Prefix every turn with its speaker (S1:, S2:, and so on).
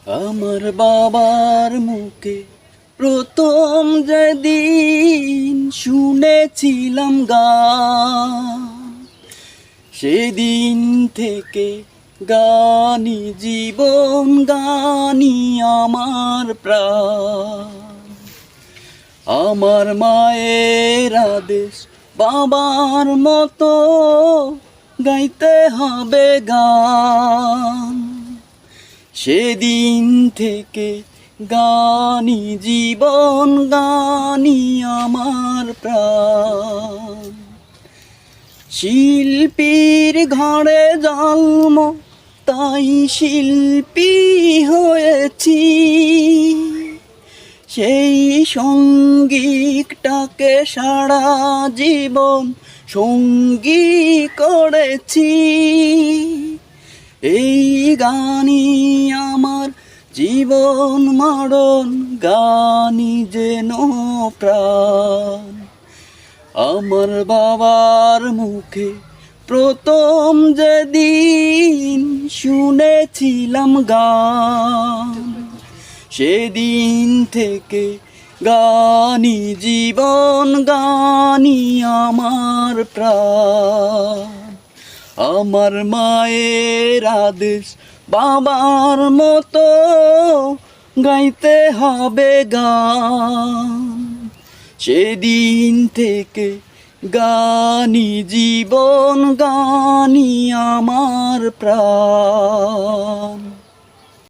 S1: আমার বাবার মুখে প্রথম যেদিন শুনেছিলাম গান, সেদিন থেকে গানই জীবন, গানই আমার প্রাণ। আমার মায়ের আদেশ বাবার মতো গাইতে হবে গান, সেদিন থেকে গানই জীবন, গানই আমার প্রাণ। শিল্পীর ঘরে জন্ম, তাই শিল্পী হয়েছি, সেই সঙ্গীতটাকে সারা জীবন সঙ্গী করেছি। এই গানই আমার জীবন মরণ, গানই যেন প্রাণ। আমার বাবার মুখে প্রথম যেদিন শুনেছিলাম গান, সেদিন থেকে গানই জীবন, গানই আমার প্রাণ। আমার মায়ের আদেশ বাবার মতো গাইতে হবে গান, সেদিন থেকে গানই জীবন, গানই আমার প্রাণ।